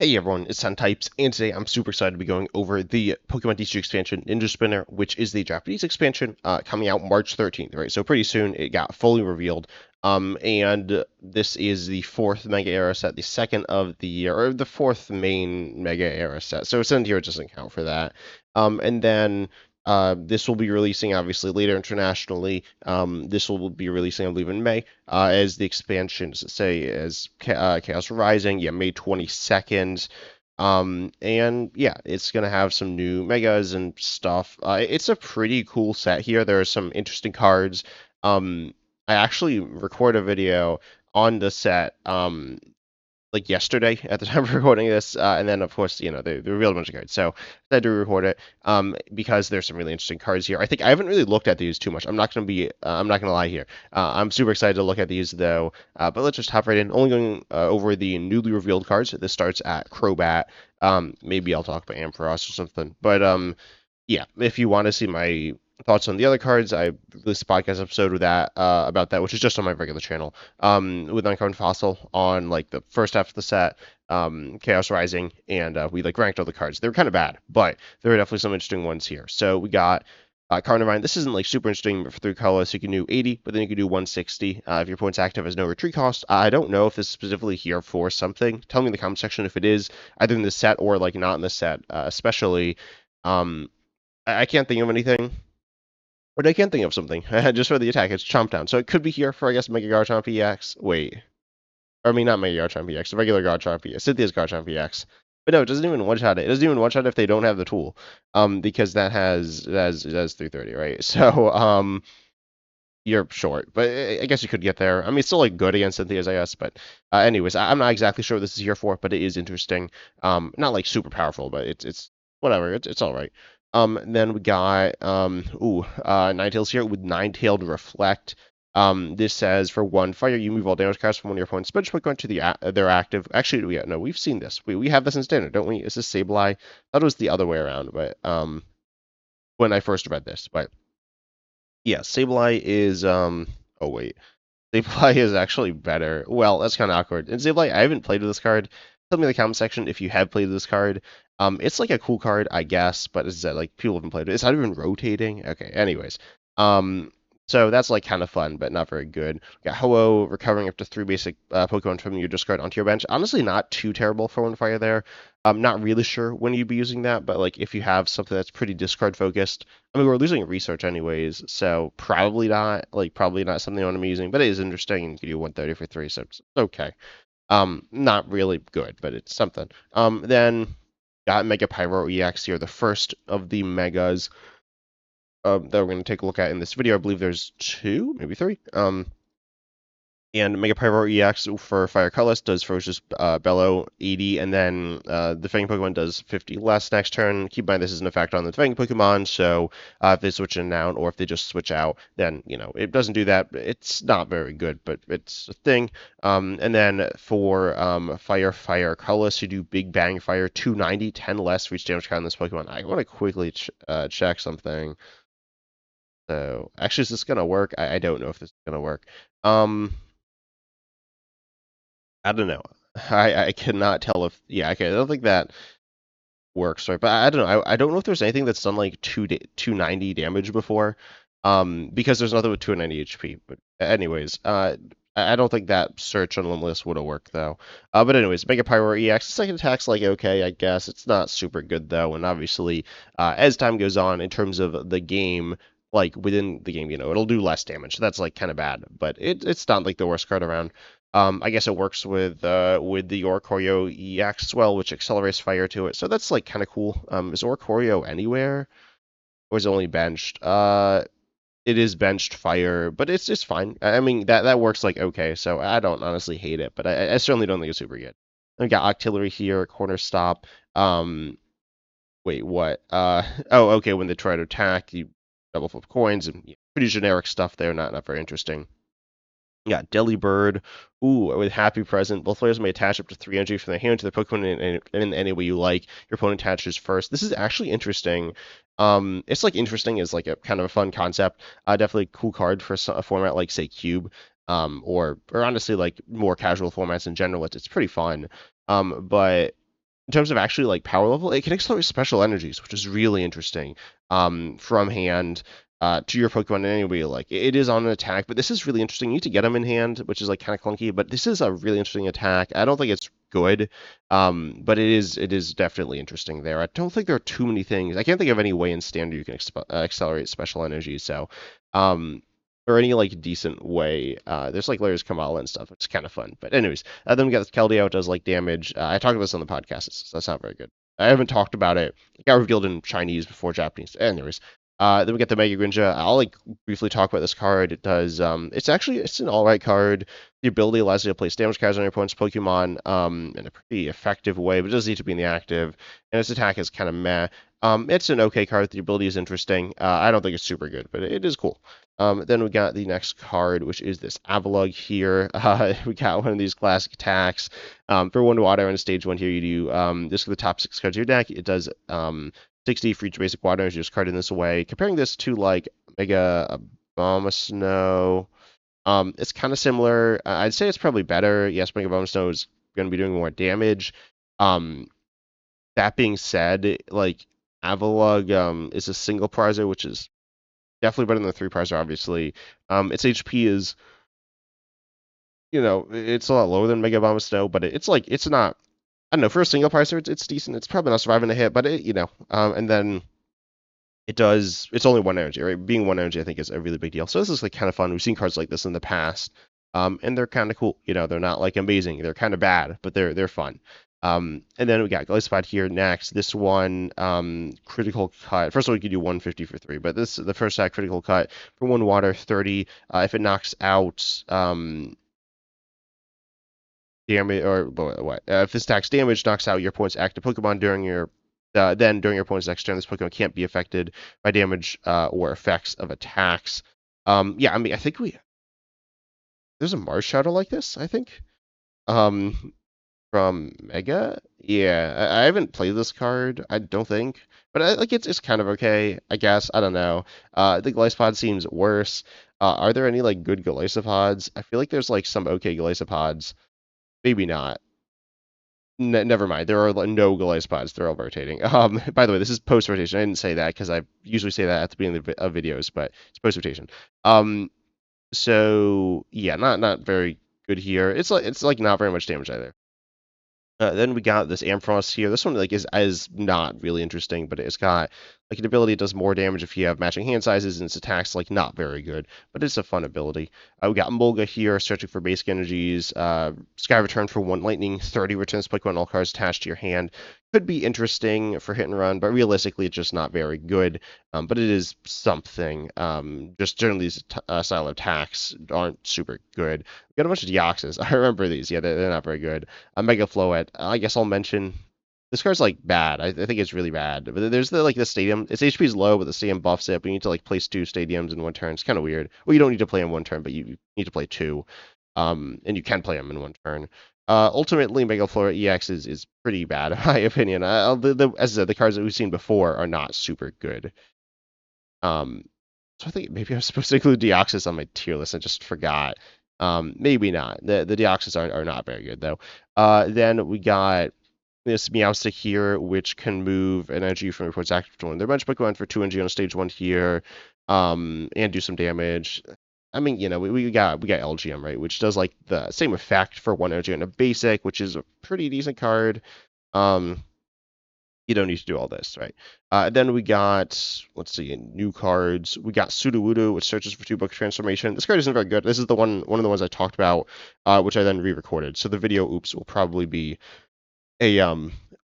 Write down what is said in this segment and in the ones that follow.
Hey everyone, it's Types, and today I'm super excited to be going over the Pokemon TCG expansion Ninja Spinner, which is the Japanese expansion coming out March 13th, right? So pretty soon it got fully revealed. And this is the fourth Mega Era set, the second of the year, or the fourth main Mega Era set. So it's in here, it doesn't count for that. And then this will be releasing obviously later internationally. This will be releasing, I believe, in May as the expansions say as Chaos Rising, yeah, May 22nd. And yeah, it's gonna have some new megas and stuff. It's a pretty cool set here. There are some interesting cards. I actually recorded a video on the set. Like yesterday at the time of recording this, and then of course they revealed a bunch of cards, so I had to record it because there's some really interesting cards here. I think I haven't really looked at these too much. I'm not gonna lie here. I'm super excited to look at these though, but let's just hop right in. Only going over the newly revealed cards. This starts at Crobat. Maybe I'll talk about Ampharos or something, but yeah, if you want to see my thoughts on the other cards, I released a podcast episode with that about that, which is just on my regular channel. With Uncommon Fossil on like the first half of the set, Chaos Rising, and we like ranked all the cards. They were kind of bad, but there are definitely some interesting ones here. So we got Carnivine. This isn't like super interesting for 3 colors. You can do 80, but then you can do 160 if your opponent's active has no retreat cost. I don't know if this is specifically here for something. Tell me in the comment section if it is either in the set or like not in the set, especially. Um, I can't think of anything. But I can think of something. Just for the attack, it's Chomp Down. So it could be here for, I guess, Mega Garchomp EX. Wait. Or, I mean, not Mega Garchomp EX, the regular Garchomp EX. Cynthia's Garchomp EX. But no, it doesn't even one-shot it. It doesn't even one-shot if they don't have the tool. Because it has 330, right? So, you're short. But I guess you could get there. I mean, it's still, like, good against Cynthia's, I guess. But, anyways, I'm not exactly sure what this is here for, but it is interesting. Not, like, super powerful, but it's whatever. It's all right. Then we got Ninetales here with Ninetailed Reflect. This says for 1 fire, you move all damage cards from one of your opponent's bench Pokemon to their active. Actually, no, we've seen this. We have this in standard, don't we? Is this Sableye? I thought it was the other way around, but when I first read this, but yeah, Sableye is Oh wait, Sableye is actually better. Well, that's kind of awkward. And Sableye, I haven't played with this card. Tell me in the comment section if you have played with this card. It's like a cool card, I guess, but is that like people haven't played it? It's not even rotating. Okay, anyways. Um, so that's like kind of fun, but not very good. We got Ho-Oh recovering up to 3 basic Pokemon from your discard onto your bench. Honestly, not too terrible for 1 fire there. I'm not really sure when you'd be using that, but like if you have something that's pretty discard focused, I mean we're losing research anyways, so probably not something I want to be using, but it is interesting and you can do 130 for 3, so it's okay. Not really good, but it's something. Then got Mega Pyro EX here, the first of the megas that we're going to take a look at in this video. I believe there's 2, maybe 3. And Mega Pyro EX for Fire Colorless does Ferocious Bellow 80, and then the Fang Pokemon does 50 less next turn. Keep in mind this is an effect on the Fang Pokemon, so if they switch in and out, or if they just switch out, then, it doesn't do that. It's not very good, but it's a thing. And then for Fire Colorless, you do Big Bang Fire 290, 10 less for each damage card on this Pokemon. I want to quickly check something. So, actually, is this going to work? I don't know if this is going to work. I don't know. I cannot tell if okay. I don't think that works right, but I don't know. I don't know if there's anything that's done like 290 damage before, because there's nothing with 290 HP. But anyways, I don't think that search on Limitless would have worked though. But anyways, Mega Pyro EX second attack's like okay, I guess it's not super good though, and obviously, as time goes on in terms of the game. Like within the game, it'll do less damage. So that's like kind of bad, but it's not like the worst card around. I guess it works with the Oricorio EX as well, which accelerates fire to it. So that's like kind of cool. Is Oricorio anywhere, or is it only benched? It is benched fire, but it's just fine. I mean that works like okay. So I don't honestly hate it, but I certainly don't think it's super good. Then we got Octillery here, Corner Stop. Wait, what? Oh, okay. When they try to attack, you double flip coins and pretty generic stuff there. Not very interesting. Yeah, Delibird. Ooh, with Happy Present. Both players may attach up to 3 energy from their hand to their Pokemon in any way you like. Your opponent attaches first. This is actually interesting. It's like interesting is like a kind of a fun concept. Definitely a cool card for a format like say Cube. Or honestly like more casual formats in general. It's pretty fun. But in terms of actually like power level, it can accelerate special energies, which is really interesting. From hand to your Pokemon in any way you like. It is on an attack, but this is really interesting. You need to get them in hand, which is like kind of clunky, but this is a really interesting attack. I don't think it's good, but it is definitely interesting there. I don't think there are too many things. I can't think of any way in standard you can accelerate special energies. So, um, or any like decent way. There's like layers Kamala and stuff, which is kind of fun. But anyways, then we got this Keldeo. It does like damage. I talked about this on the podcast. That's not very good. I haven't talked about it. It got revealed in Chinese before Japanese. Anyways, then we get the Mega Greninja. I'll like briefly talk about this card. It does. It's an all right card. The ability allows you to place damage cards on your opponent's Pokemon in a pretty effective way, but it does need to be in the active. And its attack is kind of meh. It's an okay card. The ability is interesting. I don't think it's super good, but it is cool. Then we got the next card, which is this Avalugg here. We got one of these classic attacks. For 1 water in stage 1 here, you do this for the top 6 cards of your deck. It does 60 for each basic water. You just card in this way. Comparing this to like Mega Abomasnow, it's kind of similar. I'd say it's probably better. Yes, Mega Abomasnow is going to be doing more damage. That being said, like Avalugg is a single prizer, which is definitely better than the 3 prizer, obviously. Its HP is, it's a lot lower than Mega Abomasnow, but it's not. I don't know, for a single pricer, it's decent. It's probably not surviving a hit, but and then it's only 1 energy, right? Being 1 energy, I think, is a really big deal. So this is like kind of fun. We've seen cards like this in the past, and they're kind of cool. They're not like amazing. They're kind of bad, but they're fun. And then we got Glyphosate here next. This one, critical cut. First of all, you can do 150 for 3, but the first attack, critical cut for 1 water, 30. If it knocks out damage, or what? If this attacks damage knocks out your opponent's active Pokemon during your opponent's next turn, this Pokemon can't be affected by damage or effects of attacks. Yeah, I mean, I think there's a Mars Shadow like this, I think. From Mega? Yeah, I haven't played this card, I don't think. But like it's kind of okay, I guess. I don't know. The Glyphosate seems worse. Are there any like good Glyphosads? I feel like there's like some okay Glyphosads. Maybe not. Never mind. There are no Glyphosads. They're all rotating. By the way, this is post rotation. I didn't say that because I usually say that at the beginning of videos, but it's post rotation. So yeah, not very good here. It's like not very much damage either. Then we got this Ampharos here. This one like is not really interesting, but it's got like an ability that does more damage if you have matching hand sizes, and its attacks like not very good, but it's a fun ability. We got Mulga here, searching for basic energies. Sky Return for 1 lightning, 30 returns Pokemon all cards attached to your hand. Could be interesting for hit and run, but realistically, it's just not very good. But it is something. Just generally, these style of attacks aren't super good. We got a bunch of Deoxys. I remember these. Yeah, they're not very good. Mega Floette. I guess I'll mention this card's like bad. I think it's really bad. But there's the stadium. Its HP is low, but the stadium buffs it. But you need to like place 2 stadiums in 1 turn. It's kind of weird. Well, you don't need to play in 1 turn, but you need to play 2. And you can play them in 1 turn. Ultimately, Mega Floette EX is pretty bad in my opinion. As I said, the cards that we've seen before are not super good. So I think maybe I was supposed to include Deoxys on my tier list. I just forgot. Maybe not. The Deoxys are not very good though. Then we got this Meowstic here, which can move an energy from your opponent's active to one. They're a bunch of Pokemon for 2 energy on stage 1 here, and do some damage. I mean, we got LGM, right, which does like the same effect for 1 energy on a basic, which is a pretty decent card. You don't need to do all this, right? Then we got, let's see, new cards. We got Sudowoodo, which searches for 2 book transformation. This card isn't very good. This is one of the ones I talked about, which I then re-recorded. So the video, will probably be a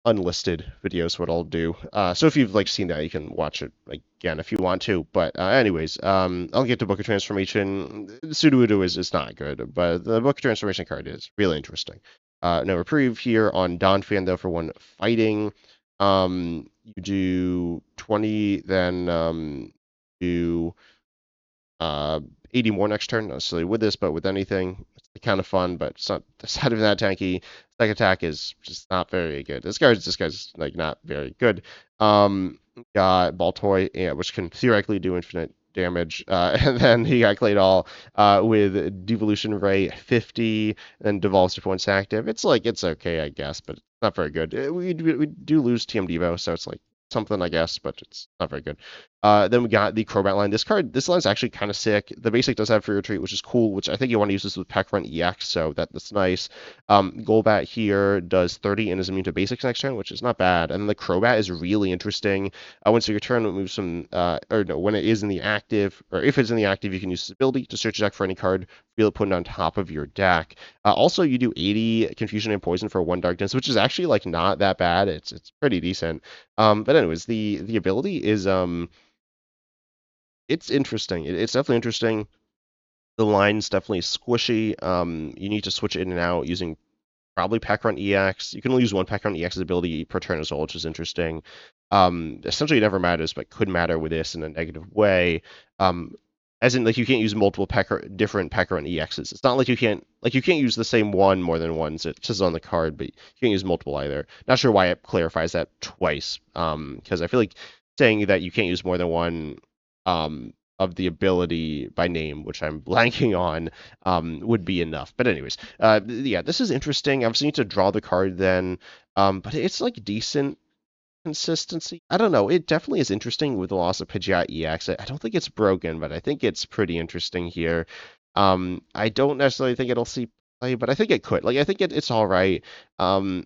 unlisted video is what I'll do. So if you've like seen that, you can watch it again if you want to. But anyways, I'll get to Book of Transformation. Sudowoodo is not good, but the Book of Transformation card is really interesting. No reprieve here on Donphan though for 1 fighting. You do 20, then do 80 more next turn. Not necessarily with this, but with anything. It's kind of fun, but it's not even that tanky. Second attack is just not very good. This guy's like not very good. Got Baltoy, which can theoretically do infinite damage, and then he got Claydol with devolution rate 50, then devolves to points active. It's like it's okay, I guess, but it's not very good. We do lose TM Devo, so it's like something, I guess, but it's not very good. Then we got the Crobat line. This line's actually kind of sick. The basic does have free retreat, which is cool, which I think you want to use this with Peck Run EX, so that's nice. Golbat here does 30 and is immune to basics next turn, which is not bad. And then the Crobat is really interesting. Once your turn, it moves from, or no, when it is in the active, or if it's in the active, you can use this ability to search your deck for any card, feel it put it on top of your deck. Also, you do 80 Confusion and Poison for 1 Darkness, which is actually like not that bad. It's pretty decent. But anyways, the ability is it's interesting. It's definitely interesting. The line's definitely squishy. You need to switch it in and out using probably Pack Run EX. You can only use one Pack Run EX's ability per turn as well, which is interesting. Essentially, it never matters, but could matter with this in a negative way. As in, like you can't use multiple different Pack Run EXs. It's not like you can't use the same one more than once. It says on the card, but you can't use multiple either. Not sure why it clarifies that twice. Because I feel like saying that you can't use more than one of the ability by name, which I'm blanking on, would be enough. But anyways, yeah, this is interesting. Obviously, you need to draw the card then, but it's like decent consistency. I don't know. It definitely is interesting with the loss of Pidgeot EX. I don't think it's broken, but I think it's pretty interesting here. I don't necessarily think it'll see play, but I think it could. Like, I think it's all right. I mean,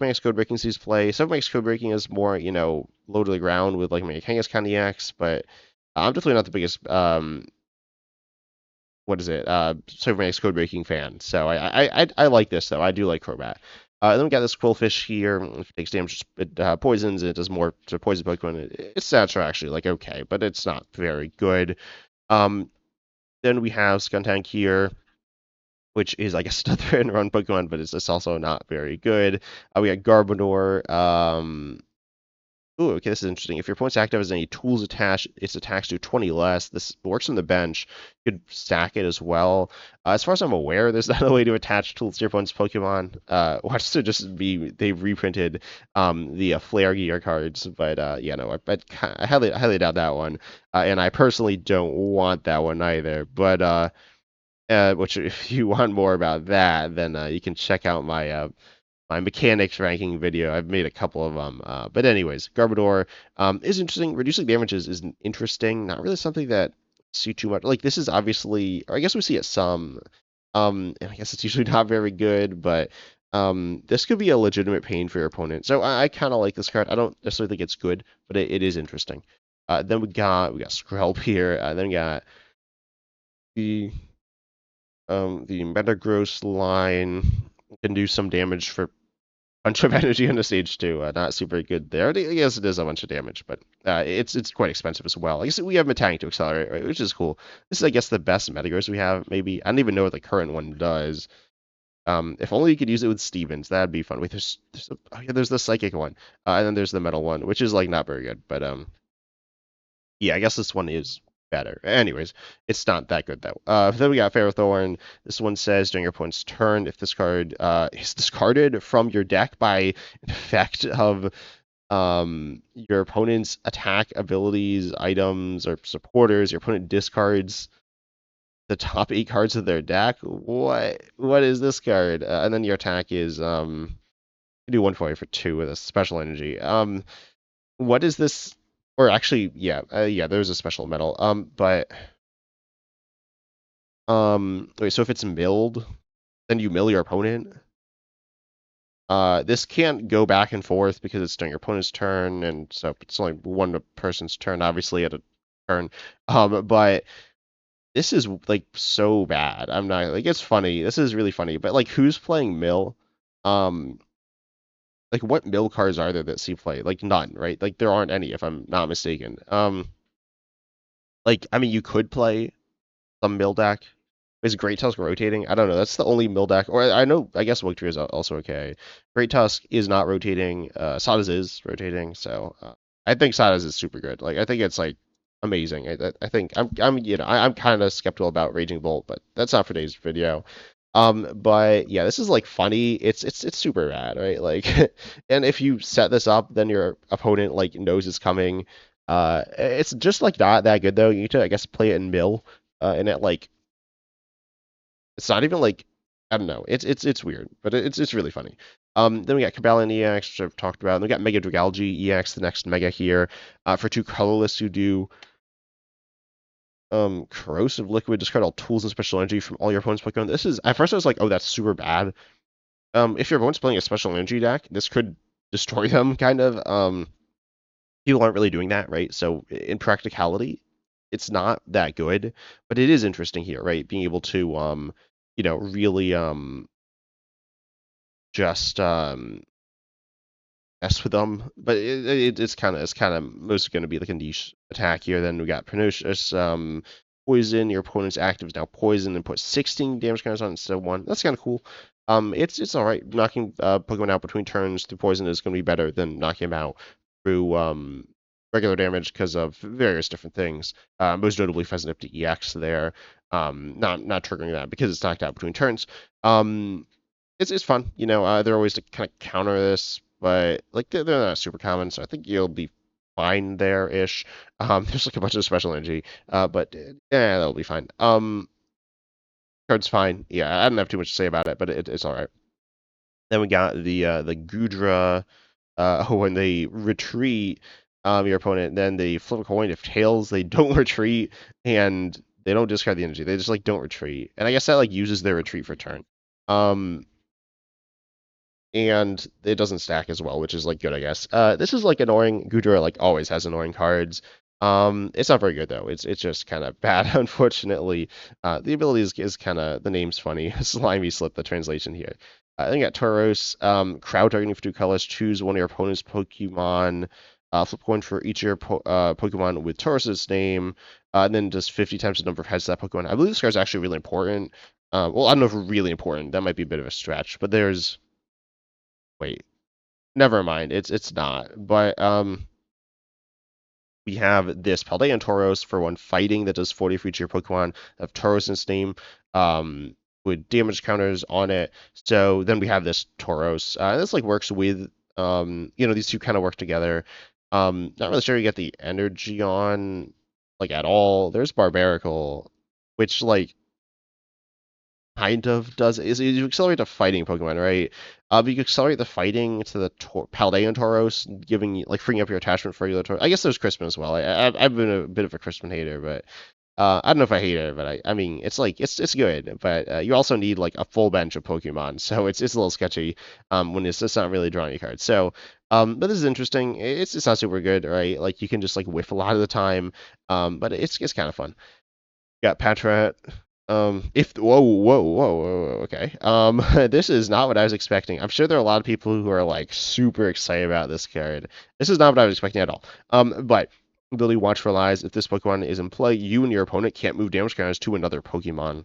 Max Code Breaking sees play. Max Code Breaking is more, low to the ground with like maybe Kangaskhan kind of EX, but I'm definitely not the biggest what is it? Max Code Breaking fan. So I like this though. I do like Crobat. Then we got this Quillfish here. If it takes damage, it poisons. It does more to poison Pokemon. Its stats are actually like okay, but it's not very good. Then we have Skuntank here, which is I guess another end-run Pokemon, but it's also not very good. We got Garbodor. Ooh, okay, this is interesting. If your points active has any tools attached, its attacks do 20 less. This works on the bench. You could stack it as well. As far as I'm aware, there's not a way to attach tools to your opponent's Pokemon. Watch to just be they've reprinted the Flare Gear cards, but yeah, no, I highly doubt that one. And I personally don't want that one either. But which if you want more about that, then you can check out my mechanics ranking video. I've made a couple of them. But anyways, Garbodor is interesting. Reducing damages is interesting. Not really something that see too much. Like this is obviously, or I guess we see it some. And I guess it's usually not very good, but this could be a legitimate pain for your opponent. So I kind of like this card. I don't necessarily think it's good, but it is interesting. Then we got Skrelp here. Then we got the Metagross line. Can do some damage for bunch of energy on the stage too. Not super good there. I guess it is a bunch of damage, but it's quite expensive as well. I guess we have Metang to accelerate, right, which is cool. This is, I guess, the best Metagross we have. Maybe I don't even know what the current one does. If only you could use it with Stevens, that'd be fun. Wait, there's the psychic one, and then there's the metal one, which is like not very good. But yeah, I guess this one is better. Anyways, it's not that good though. Then we got Ferrothorn. This one says during your opponent's turn, if this card is discarded from your deck by effect of your opponent's attack abilities, items, or supporters, your opponent discards the top 8 cards of their deck. What is this card? And then your attack is you do 1 for 2 with a special energy. What is this? Or actually, yeah, there's a special metal. But wait, so if it's milled, then you mill your opponent. This can't go back and forth because it's during your opponent's turn, and so it's only one person's turn, obviously, at a turn. But this is like so bad. I'm not like it's funny. This is really funny, but like who's playing mill? Like what mill cards are there that see play? Like none, right? Like there aren't any, if I'm not mistaken. Like I mean, you could play some mill deck. Is Great Tusk rotating? I don't know. That's the only mill deck. Or I know. I guess Victory is also okay. Great Tusk is not rotating. Sadas is rotating. So I think Sadas is super good. Like I think it's like amazing. I think I'm kind of skeptical about Raging Bolt, but that's not for today's video. But yeah, this is like funny. It's super bad, right? Like, and if you set this up, then your opponent like knows it's coming. It's just like not that good though. You need to, I guess, play it in mill, and it like it's not even like I don't know. It's weird, but it's really funny. Then we got Cabal EX, which I've talked about. And we got Mega Dragalge EX, the next Mega here, for two colorless who do corrosive liquid. Discard all tools and special energy from all your opponent's Pokemon. This is at first I was like, oh, that's super bad. If your opponent's playing a special energy deck, this could destroy them, kind of. People aren't really doing that, right? So in practicality, it's not that good, but it is interesting here, right? Being able to really just mess with them, but it's kind of mostly going to be like a niche attack here. Then we got pernicious poison. Your opponent's active is now poison and put 16 damage counters on instead of one. That's kind of cool. It's all right. Knocking Pokemon out between turns through poison is going to be better than knocking them out through regular damage because of various different things. Most notably Pheasant EX there. Not triggering that because it's knocked out between turns. It's fun. There are ways to kind of counter this, but like they're not super common, so I think you'll be fine there-ish. There's like a bunch of special energy, but yeah, that'll be fine. Card's fine. Yeah, I don't have too much to say about it, but it's all right. Then we got the Gudra. When they retreat, your opponent, then they flip a coin. If tails, they don't retreat, and they don't discard the energy. They just like don't retreat, and I guess that like uses their retreat for turn. And it doesn't stack as well, which is like good, I guess. This is like annoying. Gudra like always has annoying cards. It's not very good though. It's just kind of bad, unfortunately. The ability is kind of the name's funny. Slimy slip the translation here. Then you got Tauros. Crowd targeting for two colors. Choose one of your opponent's Pokemon. Flip coin for each of your Pokemon with Tauros's name, and then just 50 times the number of heads to that Pokemon. I believe this card is actually really important. Well, I don't know if really important. That might be a bit of a stretch, but there's wait, never mind. It's not. But we have this Paldean Tauros for one fighting that does 40 for each of your Pokemon of Tauros in its name, with damage counters on it. So then we have this Tauros. This like works with these two kind of work together. Not really sure you get the energy on like at all. There's Barbarical, which like kind of does is you accelerate the fighting Pokemon, right? But you can accelerate the fighting to the Paldean Tauros, giving like freeing up your attachment for regular Tauros. I guess there's Crispin as well. I've been a bit of a Crispin hater, but I don't know if I hate it, but I mean it's like it's good, but you also need like a full bench of Pokemon, so it's a little sketchy when it's just not really drawing your cards. So but this is interesting. It's not super good, right? Like you can just like whiff a lot of the time, but it's kind of fun. Got Patrat. If whoa, okay. This is not what I was expecting. I'm sure there are a lot of people who are like super excited about this card. This is not what I was expecting at all. But ability Watch for Lies. If this Pokemon is in play, you and your opponent can't move damage counters to another Pokemon.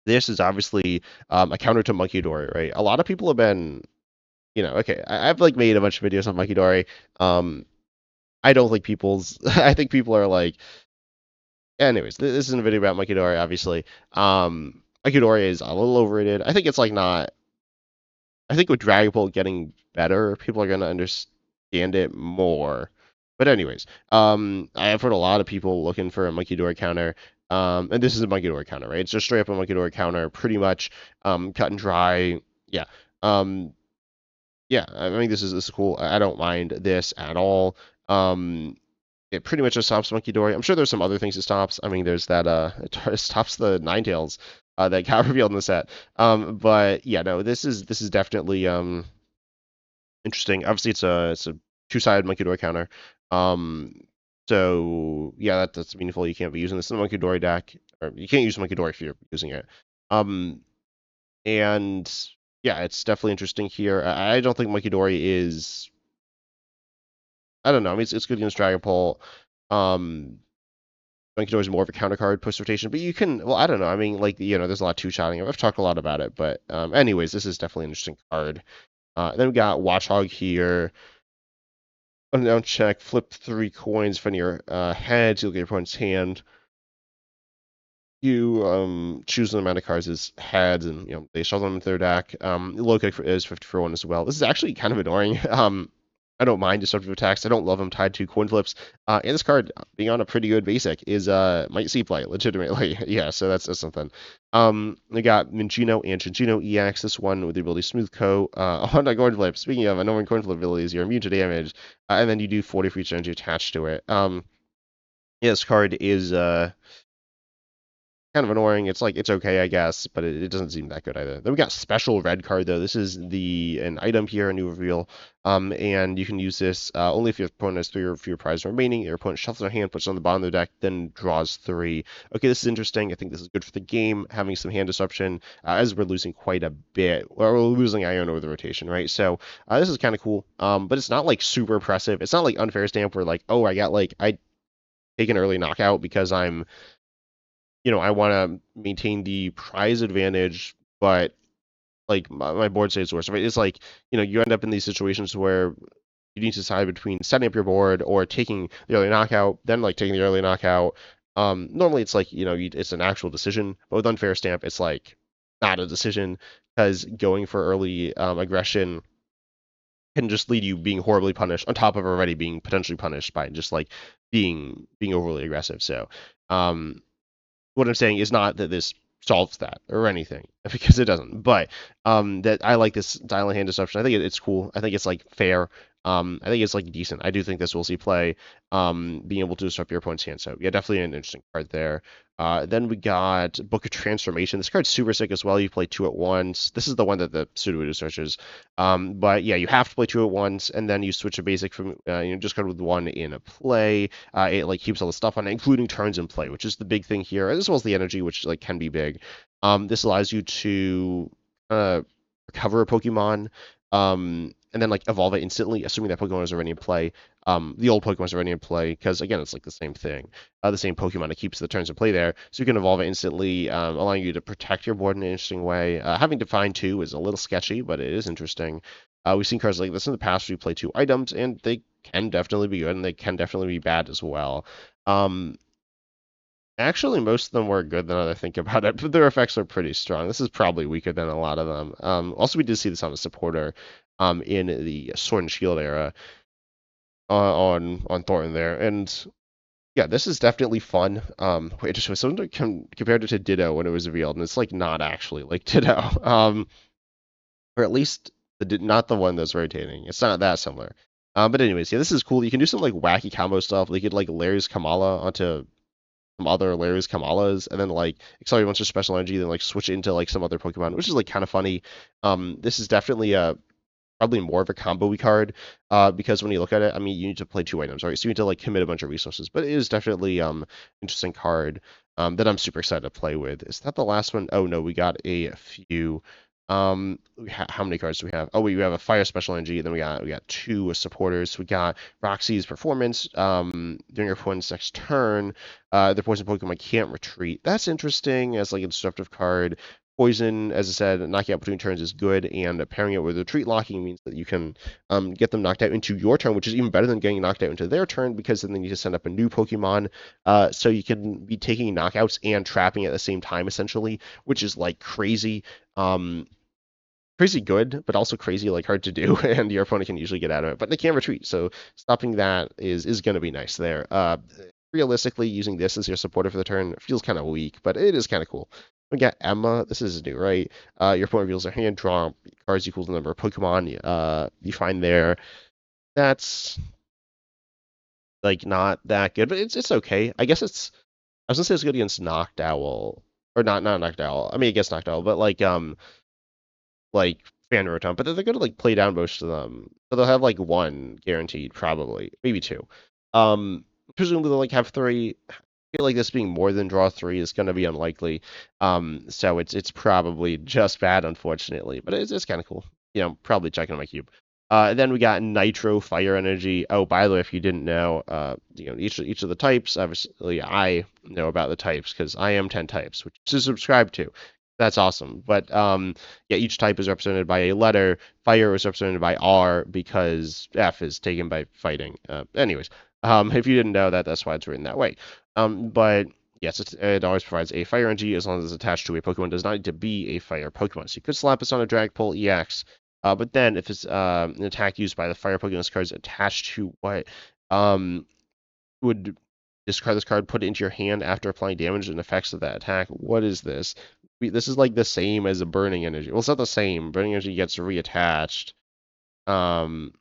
This is obviously a counter to Monkey Dory, right? A lot of people have been, okay. I've like made a bunch of videos on Monkey Dory. I don't think people's. I think people are like anyways, this isn't a video about Makidori, obviously. Makidori is a little overrated. I think it's like not. I think with Dragon Ball getting better, people are gonna understand it more. But anyways, I've heard a lot of people looking for a Makidori counter. And this is a Makidori counter, right? It's just straight up a Makidori counter, pretty much. Cut and dry. Yeah. Yeah. I mean, this is cool. I don't mind this at all. It pretty much just stops Monkey Dory. I'm sure there's some other things it stops. I mean, there's that it stops the Ninetales that got revealed in the set. But yeah, no, this is definitely interesting. Obviously, it's a two-sided Monkey Dory counter. So yeah, that's meaningful. You can't be using this in the Monkey Dory deck, or you can't use Monkey Dory if you're using it. And yeah, it's definitely interesting here. I don't think Monkey Dory is. I don't know. I mean, it's good against Dragon Ball. Monkey Dory is more of a counter card post rotation, but you can. Well, I don't know. I mean, like there's a lot of two-shotting. I've talked a lot about it, but anyways, this is definitely an interesting card. Then we got Watchog here. Unknown check. Flip 3 coins from your head. You look at your opponent's hand. You choose the amount of cards as heads, and they shuffle them into their deck. Low kick is 50 for 1 as well. This is actually kind of annoying. I don't mind disruptive attacks. I don't love them tied to coin flips. And this card being on a pretty good basic is might see play legitimately. Yeah, so that's something. We got Minchino and Chinchino EX. This one with the ability Smooth Co. On a coin flip. Speaking of annoying coin flip abilities, you're immune to damage, and then you do 40 for each energy attached to it. Yeah, this card is kind of annoying. It's like it's okay, I guess, but it doesn't seem that good either. Then we got special red card though. This is an item here, a new reveal. And you can use this only if your opponent has 3 or fewer prizes remaining. Your opponent shuffles their hand, puts it on the bottom of their deck, then draws 3. Okay, this is interesting. I think this is good for the game, having some hand disruption as we're losing quite a bit, or we're losing iron over the rotation, right? So this is kind of cool. But it's not like super oppressive. It's not like unfair stamp where like, oh, I take an early knockout because I want to maintain the prize advantage, but like my board stays worse. Right? It's like, you end up in these situations where you need to decide between setting up your board or taking the early knockout, then like taking the early knockout. Normally it's like, it's an actual decision, but with unfair stamp, it's like not a decision because going for early aggression can just lead you being horribly punished on top of already being potentially punished by just like being overly aggressive. So, what I'm saying is not that this solves that or anything because it doesn't. But that I like this style of hand disruption. I think it's cool. I think it's like fair. I think it's like decent. I do think this will see play. Being able to disrupt your opponent's hand. So yeah, definitely an interesting card there. Then we got Book of Transformation. This card's super sick as well. You play 2 at once. This is the one that the Sudowoodo searches. But yeah, you have to play 2 at once, and then you switch a basic from just card with 1 in a play. It like keeps all the stuff on it, including turns in play, which is the big thing here, as well as the energy, which like can be big. This allows you to recover a Pokemon, and then like evolve it instantly, assuming that Pokemon is already in play. The old Pokemon is already in play because again, it's like the same thing, the same Pokemon. It keeps the turns in play there, so you can evolve it instantly, allowing you to protect your board in an interesting way. Having Define 2 is a little sketchy, but it is interesting. We've seen cards like this in the past where you play 2 items, and they can definitely be good, and they can definitely be bad as well. Actually, most of them were good now that I think about it, but their effects are pretty strong. This is probably weaker than a lot of them. Also, we did see this on a supporter in the Sword and Shield era on Thornton there. And yeah, this is definitely fun. It just was something compared it to Ditto when it was revealed, and it's like not actually like Ditto. Or at least not the one that's rotating. It's not that similar. But anyways, yeah, this is cool. You can do some like wacky combo stuff. Like you could like Larry's Kamala onto some other Larry's Kamalas, and then like accelerate a bunch of special energy, then like switch it into like some other Pokemon, which is like kind of funny. This is definitely probably more of a combo card, because when you look at it, I mean, you need to play 2 items, right? So you need to like commit a bunch of resources, but it is definitely interesting card that I'm super excited to play with. Is that the last one? Oh no, we got a few. How many cards do we have? Oh, we have a fire special energy. Then we got 2 supporters. We got Roxy's performance. During your opponent's next turn, the poison Pokemon can't retreat. That's interesting as like a disruptive card. Poison, as I said, knocking out between turns is good, and pairing it with retreat locking means that you can get them knocked out into your turn, which is even better than getting knocked out into their turn because then you just send up a new Pokemon. So you can be taking knockouts and trapping at the same time, essentially, which is like crazy. Crazy good, but also crazy like hard to do, and your opponent can usually get out of it, but they can't retreat. So stopping that is going to be nice there. Realistically, using this as your supporter for the turn feels kind of weak, but it is kind of cool. We got Emma. This is new, right? Your opponent reveals their hand, draw cards equal to the number of Pokemon you find there. That's like not that good, but it's okay. I guess I was gonna say it's good against Noctowl, or not Noctowl. I mean, against Noctowl, but like Fan Rotom, but they're gonna like play down most of them. So they'll have like 1 guaranteed, probably, maybe 2. Presumably they'll like have 3. I feel like this being more than draw 3 is gonna be unlikely. So it's probably just bad, unfortunately, but it's kind of cool. Probably checking on my cube. Then we got Nitro Fire Energy. Oh, by the way, if you didn't know, each of the types. Obviously, I know about the types because I am 10 types, which to subscribe to. That's awesome. But yeah, each type is represented by a letter. Fire is represented by R because F is taken by fighting. Anyways, if you didn't know that, that's why it's written that way. But yes, it always provides a fire energy as long as it's attached to a Pokemon. It does not need to be a fire Pokemon. So you could slap this on a Dragapult EX. But then if it's an attack used by the fire Pokemon, this card is attached to what? Um, would discard this card, put it into your hand after applying damage and effects of that attack. What is this? This is like the same as a burning energy. Well, it's not the same. Burning energy gets reattached. Um,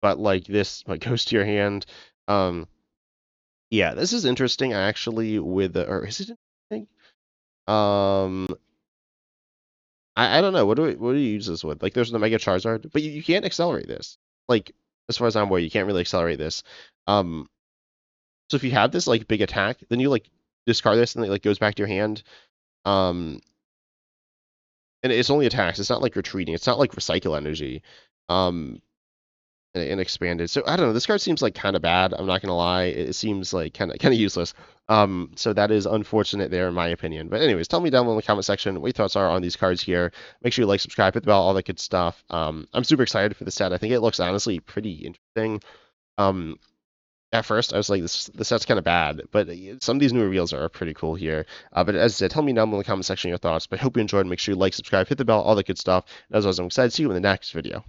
but like this, like goes to your hand. Um, yeah, this is interesting actually. With or is it interesting? Um, I don't know. What do you use this with? Like, there's the Mega Charizard, but you can't accelerate this. Like, as far as I'm aware, you can't really accelerate this. Um, so if you have this like big attack, then you like discard this and it like goes back to your hand. Um, and it's only attacks. It's not like retreating. It's not like recycle energy. Um, and expanded. So I don't know. This card seems like kind of bad. I'm not gonna lie. It seems like kind of useless. So that is unfortunate there in my opinion. But anyways, tell me down below in the comment section what your thoughts are on these cards here. Make sure you like, subscribe, hit the bell, all that good stuff. I'm super excited for the set. I think it looks honestly pretty interesting. Um, at first I was like, this set's kind of bad, but some of these new reveals are pretty cool here. But as I said, tell me down below in the comment section your thoughts. But I hope you enjoyed. Make sure you like, subscribe, hit the bell, all that good stuff. And as always, I'm excited to see you in the next video.